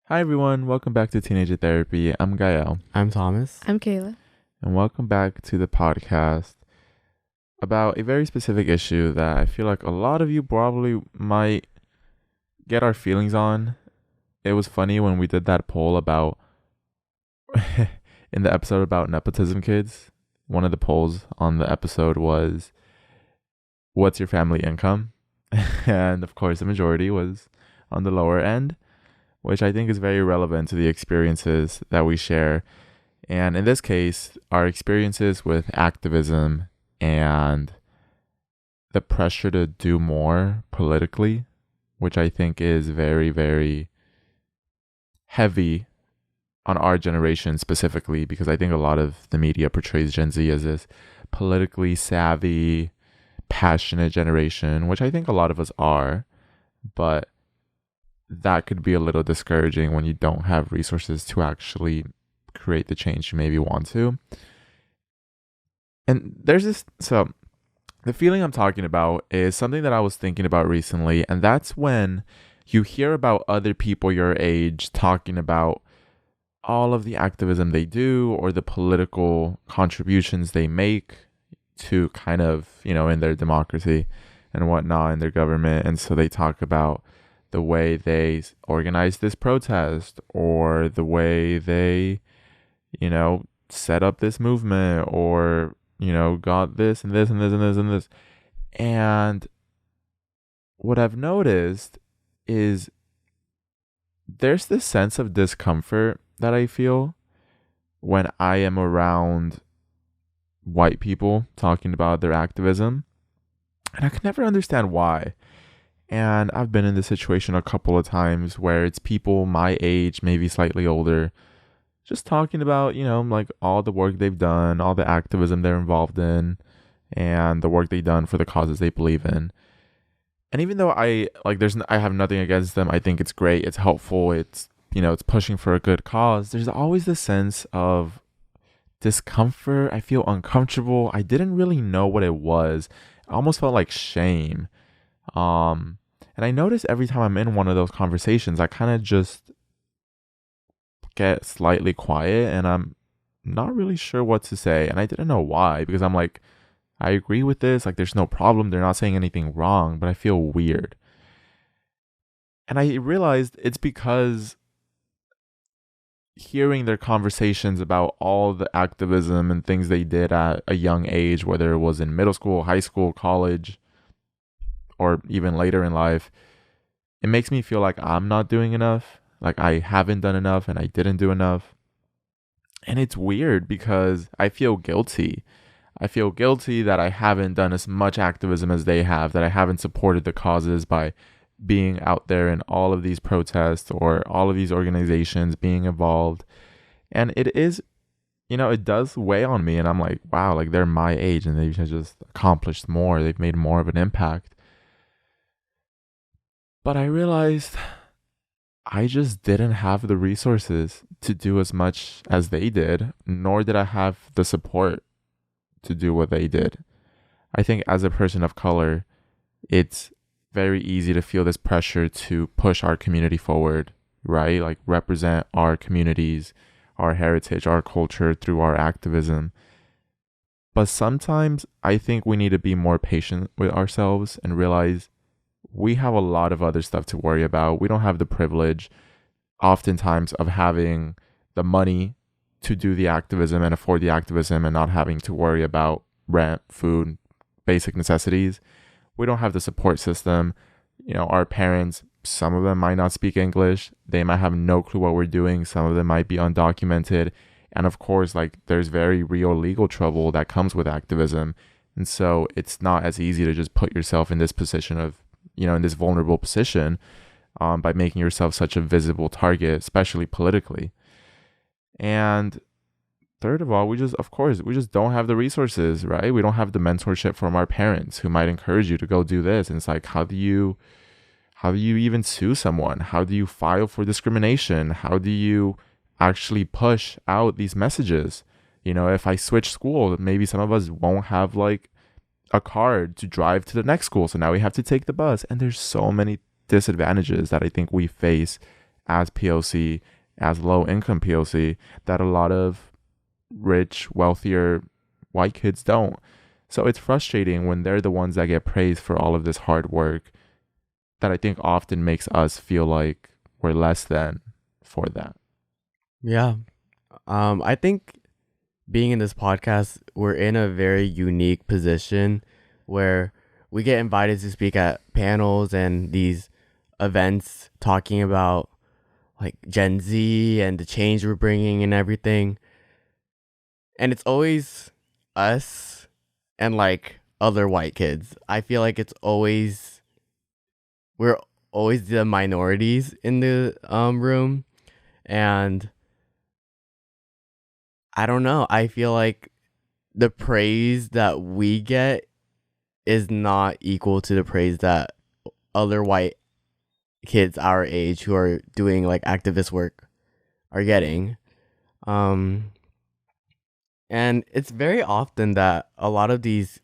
Hi everyone, welcome back to Teenager Therapy. I'm Gael, I'm Thomas. I'm Kayla. and welcome back to the podcast about a very specific issue that I feel like a lot of you probably might get our feelings on. It was funny when we did that poll about in the episode about nepotism kids. One of the polls on the episode was, what's your family income? And of course, the majority was on the lower end, which I think is very relevant to the experiences that we share. And in this case, our experiences with activism and the pressure to do more politically, which I think is very, very heavy on our generation specifically, because I think a lot of the media portrays Gen Z as this politically savvy, passionate generation, which I think a lot of us are, but that could be a little discouraging when you don't have resources to actually create the change you maybe want to. And there's this, so the feeling I'm talking about is something that I was thinking about recently, and that's when you hear about other people your age talking about all of the activism they do or the political contributions they make to kind of, in their democracy and whatnot in their government. And so they talk about the way they organize this protest or the way they, set up this movement or, got this and this and this and this and this. And what I've noticed is there's this sense of discomfort that I feel when I am around white people talking about their activism. And I can never understand why. And I've been in this situation a couple of times where it's people my age, maybe slightly older, just talking about, like all the work they've done, all the activism they're involved in, and the work they've done for the causes they believe in. And even though I have nothing against them, I think it's great, it's helpful, it's pushing for a good cause. There's always this sense of discomfort. I feel uncomfortable. I didn't really know what it was. I almost felt like shame. And I notice every time I'm in one of those conversations, I kind of just get slightly quiet and I'm not really sure what to say. And I didn't know why, because I'm like, I agree with this. Like, there's no problem. They're not saying anything wrong, but I feel weird. And I realized it's because hearing their conversations about all the activism and things they did at a young age, whether it was in middle school, high school, college, or even later in life, it makes me feel like I'm not doing enough. Like I haven't done enough and I didn't do enough. And it's weird because I feel guilty. I feel guilty that I haven't done as much activism as they have, that I haven't supported the causes by being out there in all of these protests or all of these organizations being involved. And it is, it does weigh on me. And I'm like, wow, like they're my age and they've just accomplished more. They've made more of an impact. But I realized I just didn't have the resources to do as much as they did, nor did I have the support to do what they did. I think as a person of color, it's very easy to feel this pressure to push our community forward, right? Like represent our communities, our heritage, our culture through our activism. But sometimes I think we need to be more patient with ourselves and realize we have a lot of other stuff to worry about. We don't have the privilege oftentimes of having the money to do the activism and afford the activism and not having to worry about rent, food, basic necessities. We don't have the support system. Our parents, some of them might not speak English. They might have no clue what we're doing. Some of them might be undocumented. And of course, like there's very real legal trouble that comes with activism. And so it's not as easy to just put yourself in this position of, in this vulnerable position by making yourself such a visible target, especially politically. And third of all, we just don't have the resources, right? We don't have the mentorship from our parents who might encourage you to go do this. And it's like, how do you even sue someone? How do you file for discrimination? How do you actually push out these messages? If I switch school, maybe some of us won't have like a card to drive to the next school. So now we have to take the bus. And there's so many disadvantages that I think we face as POC, as low income POC, that a lot of rich, wealthier white kids don't. So it's frustrating when they're the ones that get praised for all of this hard work that I think often makes us feel like we're less than for that. Yeah. I think being in this podcast, we're in a very unique position where we get invited to speak at panels and these events talking about like Gen Z and the change we're bringing and everything. And it's always us and like other white kids. I feel like we're always the minorities in the room, and I don't know. I feel like the praise that we get is not equal to the praise that other white kids our age who are doing like activist work are getting. And it's very often that a lot of these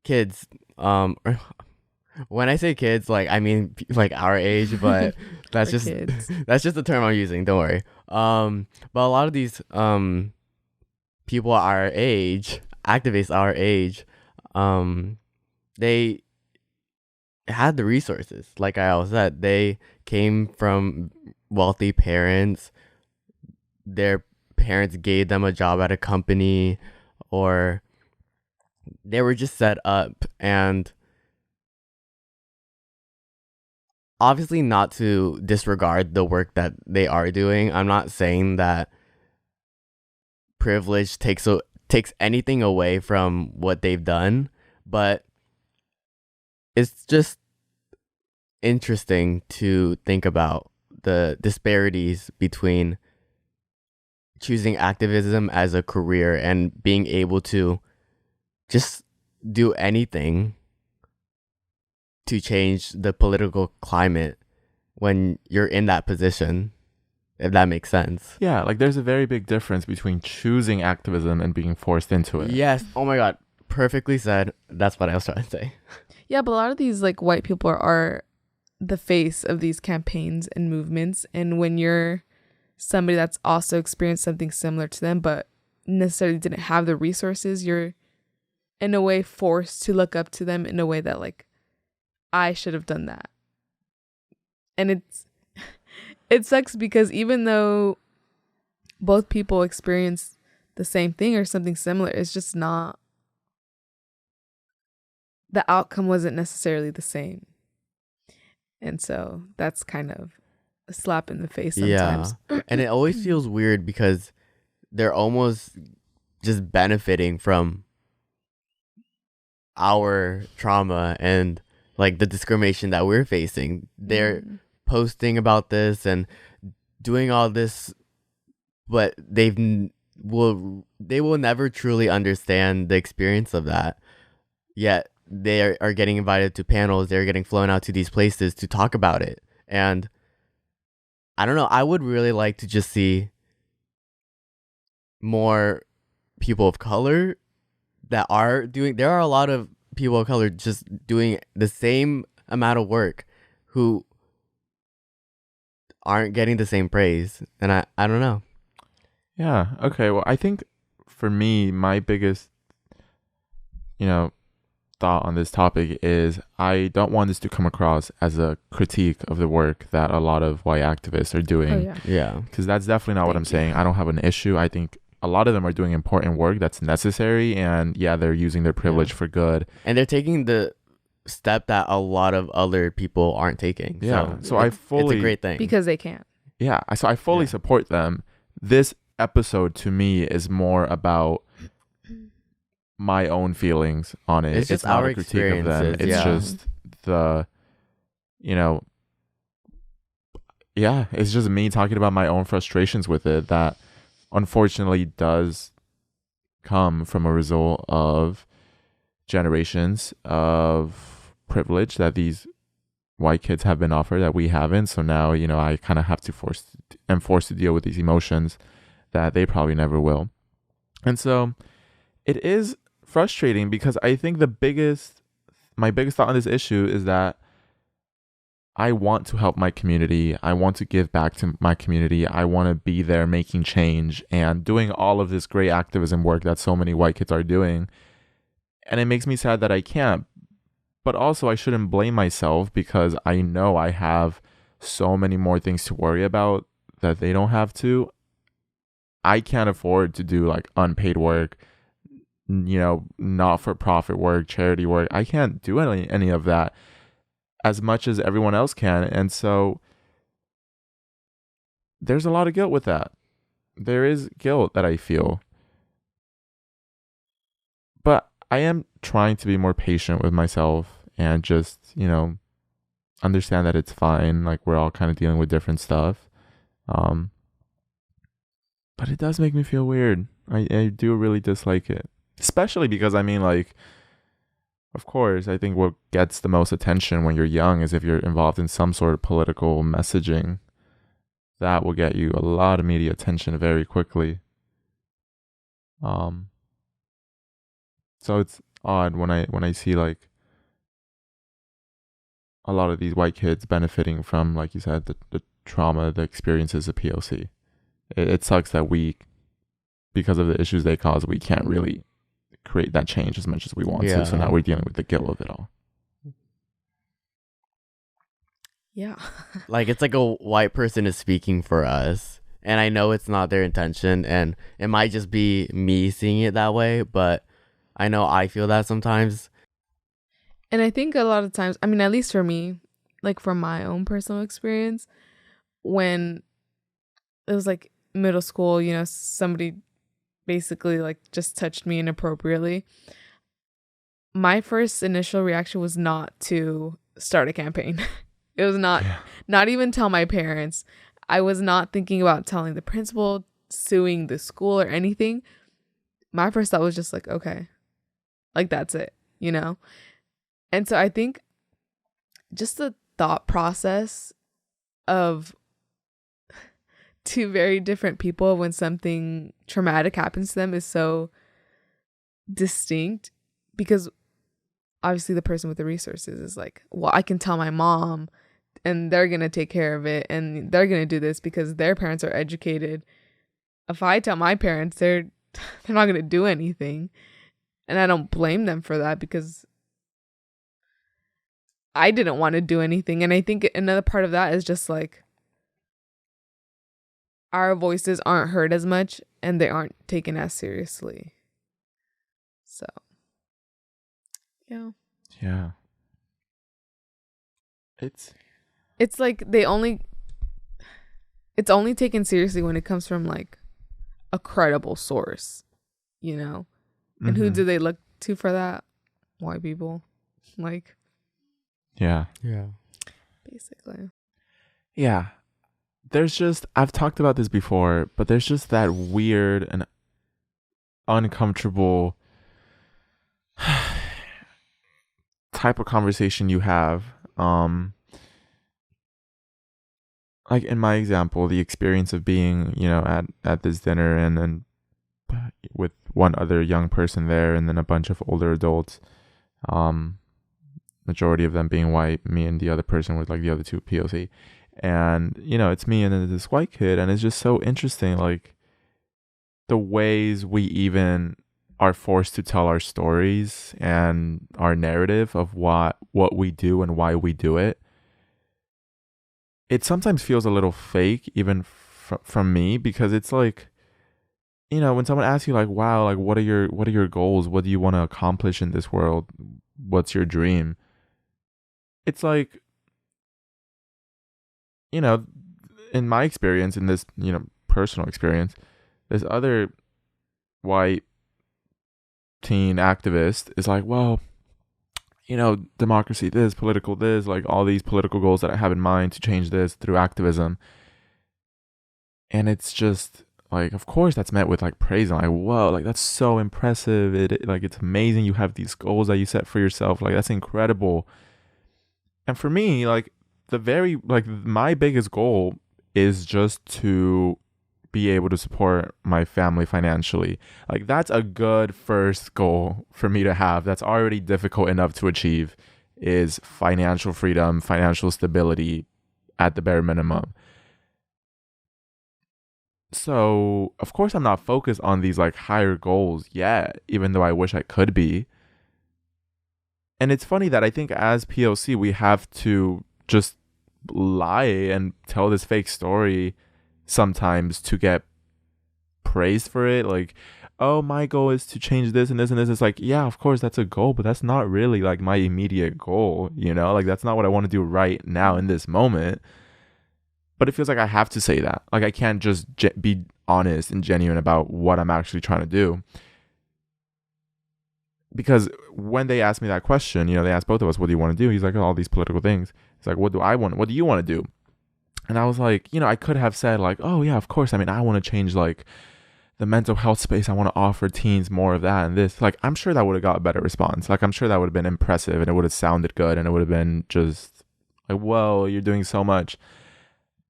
kids, when I say kids, like I mean like our age, but that's just kids. that's just the term I'm using. Don't worry. But a lot of these people our age, activists our age, they had the resources. Like I always said, they came from wealthy parents. Their parents gave them a job at a company, or they were just set up. And obviously not to disregard the work that they are doing. I'm not saying that privilege takes anything away from what they've done, but it's just interesting to think about the disparities between choosing activism as a career and being able to just do anything to change the political climate when you're in that position, if that makes sense. Yeah, like there's a very big difference between choosing activism and being forced into it. Yes. Oh my God. Perfectly said. That's what I was trying to say. Yeah, but a lot of these like white people are the face of these campaigns and movements, and when you're somebody that's also experienced something similar to them but necessarily didn't have the resources, you're in a way forced to look up to them in a way that like I should have done that. And it sucks because even though both people experience the same thing or something similar, it's just not, the outcome wasn't necessarily the same. And so that's kind of a slap in the face sometimes. Yeah. And it always feels weird because they're almost just benefiting from our trauma and like the discrimination that we're facing. They're posting about this and doing all this, but they will never truly understand the experience of that. Yet they are getting invited to panels. They're getting flown out to these places to talk about it. And I don't know. I would really like to just see more people of color that are doing. There are a lot of people of color just doing the same amount of work who aren't getting the same praise. And I don't know. Yeah. Okay. Well, I think for me, my biggest, thought on this topic is I don't want this to come across as a critique of the work that a lot of white activists are doing. Oh, yeah. Yeah. Because that's definitely not what I'm saying. I don't have an issue. I think a lot of them are doing important work that's necessary, and yeah, they're using their privilege for good. And they're taking the step that a lot of other people aren't taking. Yeah. So it's a great thing. Because they can't. Yeah. So I fully support them. This episode to me is more about my own feelings on it. It's just not our a critique of them. experiences, It's just the, it's just me talking about my own frustrations with it that unfortunately does come from a result of generations of privilege that these white kids have been offered that we haven't. So now, I kind of have to forced to deal with these emotions that they probably never will. And so it is frustrating because I think my biggest thought on this issue is that I want to help my community. I want to give back to my community. I want to be there making change and doing all of this great activism work that so many white kids are doing. And it makes me sad that I can't. But also, I shouldn't blame myself because I know I have so many more things to worry about that they don't have to. I can't afford to do like unpaid work, not for profit work, charity work. I can't do any of that as much as everyone else can. And so there's a lot of guilt with that. There is guilt that I feel. But I am trying to be more patient with myself and just, understand that it's fine. Like we're all kind of dealing with different stuff. But it does make me feel weird. I do really dislike it. Especially because, of course, I think what gets the most attention when you're young is if you're involved in some sort of political messaging. That will get you a lot of media attention very quickly. So it's odd when I see like a lot of these white kids benefiting from, like you said, the trauma, the experiences of POC. It sucks that because of the issues they cause, we can't really create that change as much as we want to. So now we're dealing with the guilt of it all. Yeah. Like it's like a white person is speaking for us. And I know it's not their intention and it might just be me seeing it that way, but I know I feel that sometimes. And I think a lot of times, at least for me, like from my own personal experience, when it was like middle school, somebody basically like just touched me inappropriately. My first initial reaction was not to start a campaign. It was not even tell my parents. I was not thinking about telling the principal, suing the school or anything. My first thought was just like, okay, like that's it, And so I think just the thought process of two very different people when something traumatic happens to them is so distinct, because obviously the person with the resources is like, well, I can tell my mom and they're going to take care of it and they're going to do this because their parents are educated. If I tell my parents, they're not going to do anything. And I don't blame them for that because I didn't want to do anything. And I think another part of that is just like our voices aren't heard as much and they aren't taken as seriously. So, yeah. Yeah. It's like it's only taken seriously when it comes from like a credible source, And who do they look to for that? White people. Like, yeah. Basically. Yeah. I've talked about this before, but there's just that weird and uncomfortable type of conversation you have. Like in my example, the experience of being, at this dinner and with one other young person there and then a bunch of older adults, majority of them being white, me and the other person with like the other two POC. And, it's me and then this white kid. And it's just so interesting, like the ways we even are forced to tell our stories and our narrative of what we do and why we do it. It sometimes feels a little fake, even from me, because it's like, when someone asks you like, wow, like what are your goals? What do you want to accomplish in this world? What's your dream? It's like, in my experience, in this, personal experience, this other white teen activist is like, well, democracy this, political this, like all these political goals that I have in mind to change this through activism. And it's just like, of course that's met with like praise. I'm like, whoa, like that's so impressive. It's amazing you have these goals that you set for yourself. Like that's incredible. And for me, like my biggest goal is just to be able to support my family financially. Like that's a good first goal for me to have. That's already difficult enough to achieve. is financial freedom, financial stability at the bare minimum. So, of course, I'm not focused on these like higher goals yet, even though I wish I could be. And it's funny that I think as POC, we have to just lie and tell this fake story sometimes to get praised for it. Like, oh, my goal is to change this and this and this. It's like, yeah, of course, that's a goal, but that's not really like my immediate goal, you know? Like, that's not what I want to do right now in this moment. But it feels like I have to say that. Like, I can't just be honest and genuine about what I'm actually trying to do. Because when they asked me that question, they asked both of us, what do you want to do? He's like, oh, all these political things. He's like, what do I want? What do you want to do? And I was like, I could have said like, oh yeah, of course. I mean, I want to change like the mental health space. I want to offer teens more of that and this. Like, I'm sure that would have got a better response. Like, I'm sure that would have been impressive and it would have sounded good and it would have been just like, whoa, you're doing so much.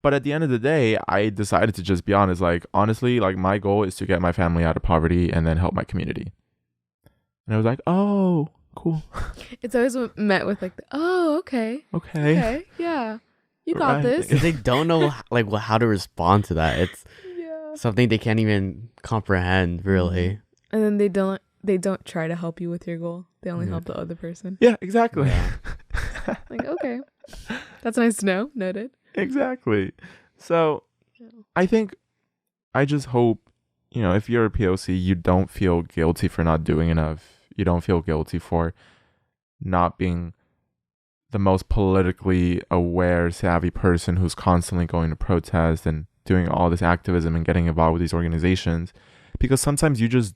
But at the end of the day, I decided to just be honest. Like, honestly, like my goal is to get my family out of poverty and then help my community. And I was like, oh, cool. It's always met with like, oh, okay. Okay. Yeah. You got this. Because they don't know like how to respond to that. It's Yeah. something they can't even comprehend, really. And then they don't try to help you with your goal. They only help the other person. Yeah, exactly. Yeah. Like, okay. That's nice to know. Noted. Exactly. So I think I just hope, if you're a POC, you don't feel guilty for not doing enough. You don't feel guilty for not being the most politically aware, savvy person who's constantly going to protest and doing all this activism and getting involved with these organizations. Because sometimes you just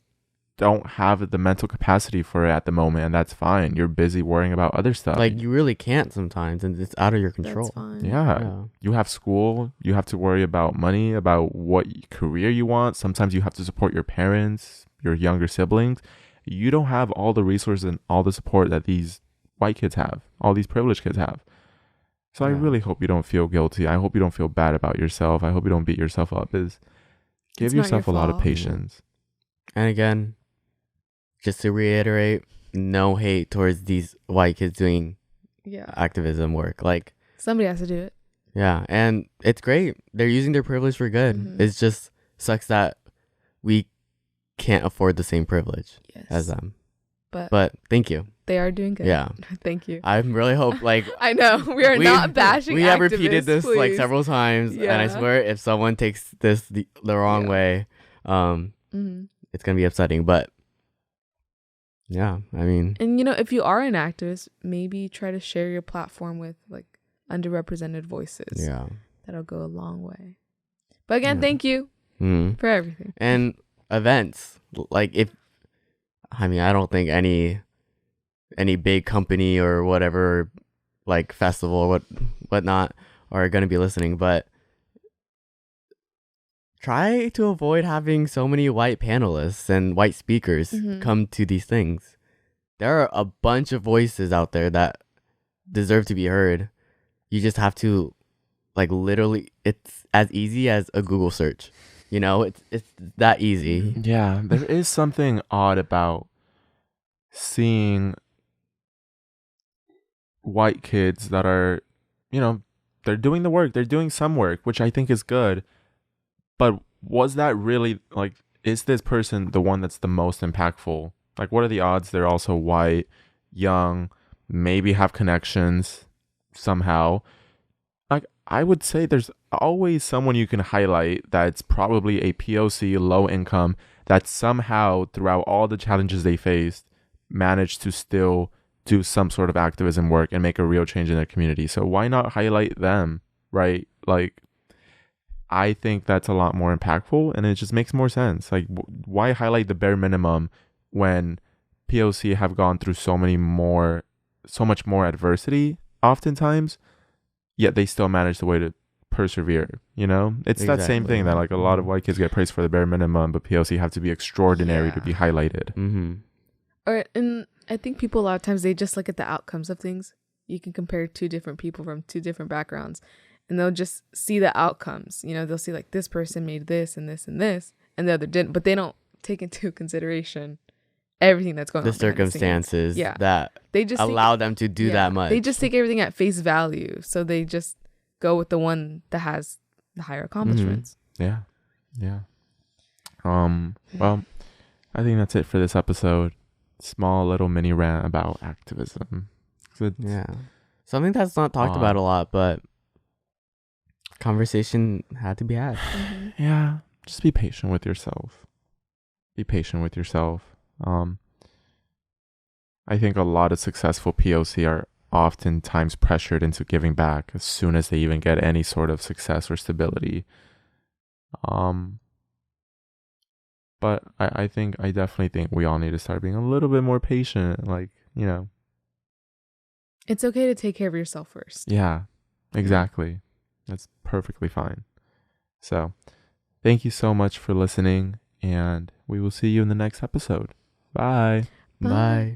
don't have the mental capacity for it at the moment, and that's fine. You're busy worrying about other stuff. Like, you really can't sometimes, and it's out of your control. That's fine. Yeah. You have school. You have to worry about money, about what career you want. Sometimes you have to support your parents, your younger siblings. You don't have all the resources and all the support that these white kids have, all these privileged kids have. So I really hope you don't feel guilty. I hope you don't feel bad about yourself. I hope you don't beat yourself up. Give yourself a lot of patience. And again, just to reiterate, no hate towards these white kids doing activism work. Like, somebody has to do it. Yeah, and it's great. They're using their privilege for good. Mm-hmm. It just sucks that we can't afford the same privilege as them. But thank you. They are doing good. Yeah. Thank you. I really hope, like... I know. We are not bashing We activists, have repeated this please. like several times. And I swear if someone takes this the wrong way, it's going to be upsetting. But yeah, I mean... And, if you are an activist, maybe try to share your platform with like underrepresented voices. Yeah. That'll go a long way. But again, thank you for everything. And events. Like I don't think any big company or whatever, like festival or whatnot, are going to be listening, but try to avoid having so many white panelists and white speakers come to these things. There are a bunch of voices out there that deserve to be heard. You just have to, like, literally, it's as easy as a Google search. It's that easy. Yeah, there is something odd about seeing white kids that are, they're doing the work, they're doing some work, which I think is good. But was that really, like, is this person the one that's the most impactful? Like, what are the odds they're also white, young, maybe have connections somehow? Like, I would say there's always someone you can highlight that's probably a POC, low income, that somehow throughout all the challenges they faced managed to still do some sort of activism work and make a real change in their community. So why not highlight them, right? Like, I think that's a lot more impactful and it just makes more sense. Like, why highlight the bare minimum when POC have gone through so much more adversity oftentimes, yet they still manage the way to persevere, It's that same thing that, like, a lot of white kids get praised for the bare minimum, but POC have to be extraordinary to be highlighted. And I think people a lot of times, they just look at the outcomes of things. You can compare two different people from two different backgrounds, and they'll just see the outcomes. They'll see like this person made this and this and this, and the other didn't, but they don't take into consideration everything that's going the on behind the scenes. circumstances Yeah. that They just allow them to do that much. They just take everything at face value, so they just go with the one that has the higher accomplishments. Yeah. Well, I think that's it for this episode. Small little mini rant about activism. Yeah. Something that's not talked about a lot, but conversation had to be had. Yeah. Just be patient with yourself. I think a lot of successful POC are oftentimes pressured into giving back as soon as they even get any sort of success or stability. But I definitely think we all need to start being a little bit more patient. Like, It's okay to take care of yourself first. Yeah, exactly. That's perfectly fine. So, thank you so much for listening, and we will see you in the next episode. Bye. Bye.